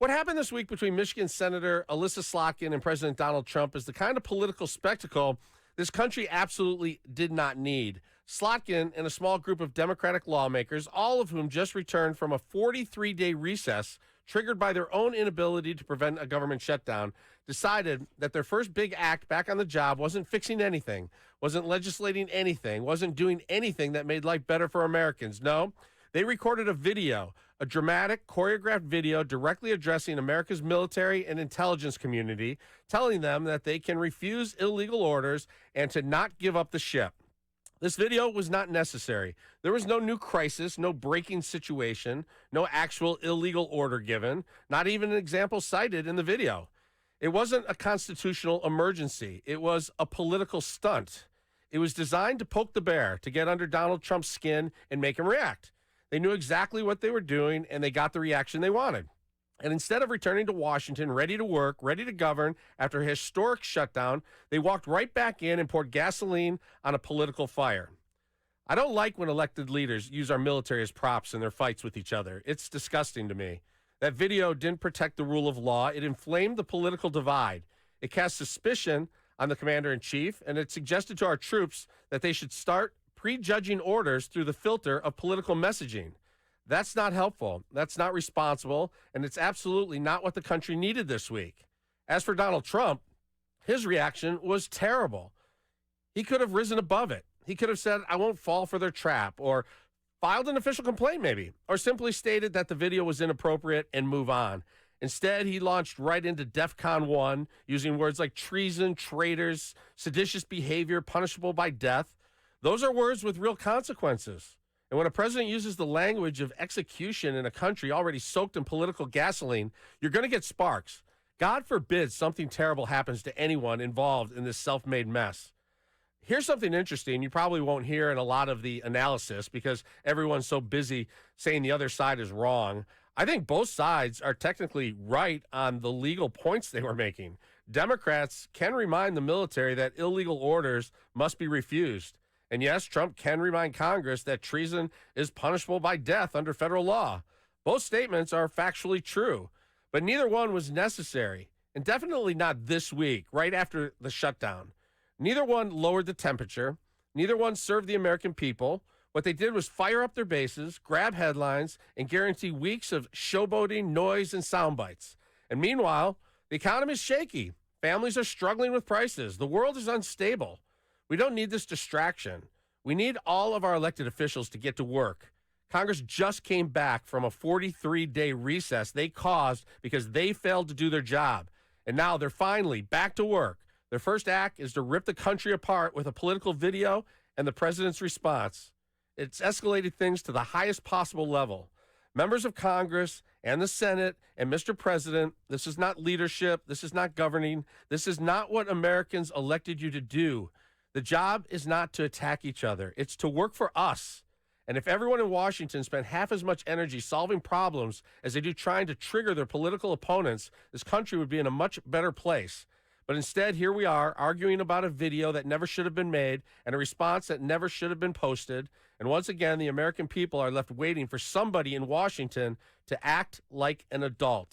What happened this week between Michigan Senator Elissa Slotkin and President Donald Trump is the kind of political spectacle this country absolutely did not need. Slotkin and a small group of Democratic lawmakers, all of whom just returned from a 43-day recess triggered by their own inability to prevent a government shutdown, decided that their first big act back on the job wasn't fixing anything, wasn't legislating anything, wasn't doing anything that made life better for Americans. No, they recorded a video, a dramatic, choreographed video directly addressing America's military and intelligence community, telling them that they can refuse illegal orders and to not give up the ship. This video was not necessary. There was no new crisis, no breaking situation, no actual illegal order given, not even an example cited in the video. It wasn't a constitutional emergency. It was a political stunt. It was designed to poke the bear, to get under Donald Trump's skin and make him react. They knew exactly what they were doing, and they got the reaction they wanted. And instead of returning to Washington ready to work, ready to govern after a historic shutdown, they walked right back in and poured gasoline on a political fire. I don't like when elected leaders use our military as props in their fights with each other. It's disgusting to me. That video didn't protect the rule of law. It inflamed the political divide. It cast suspicion on the commander-in-chief, and it suggested to our troops that they should start prejudging orders through the filter of political messaging. That's not helpful. That's not responsible, and it's absolutely not what the country needed this week. As for Donald Trump, his reaction was terrible. He could have risen above it. He could have said, I won't fall for their trap, or filed an official complaint maybe, or simply stated that the video was inappropriate and move on. Instead, he launched right into DEFCON 1, using words like treason, traitors, seditious behavior, punishable by death. Those are words with real consequences. And when a president uses the language of execution in a country already soaked in political gasoline, you're going to get sparks. God forbid something terrible happens to anyone involved in this self-made mess. Here's something interesting you probably won't hear in a lot of the analysis because everyone's so busy saying the other side is wrong. I think both sides are technically right on the legal points they were making. Democrats can remind the military that illegal orders must be refused. And yes, Trump can remind Congress that treason is punishable by death under federal law. Both statements are factually true, but neither one was necessary, and definitely not this week, right after the shutdown. Neither one lowered the temperature. Neither one served the American people. What they did was fire up their bases, grab headlines, and guarantee weeks of showboating, noise, and sound bites. And meanwhile, the economy is shaky. Families are struggling with prices. The world is unstable. We don't need this distraction. We need all of our elected officials to get to work. Congress just came back from a 43-day recess they caused because they failed to do their job. And now they're finally back to work. Their first act is to rip the country apart with a political video and the president's response. It's escalated things to the highest possible level. Members of Congress and the Senate and Mr. President, this is not leadership. This is not governing. This is not what Americans elected you to do. The job is not to attack each other. It's to work for us. And if everyone in Washington spent half as much energy solving problems as they do trying to trigger their political opponents, this country would be in a much better place. But instead, here we are arguing about a video that never should have been made and a response that never should have been posted. And once again, the American people are left waiting for somebody in Washington to act like an adult.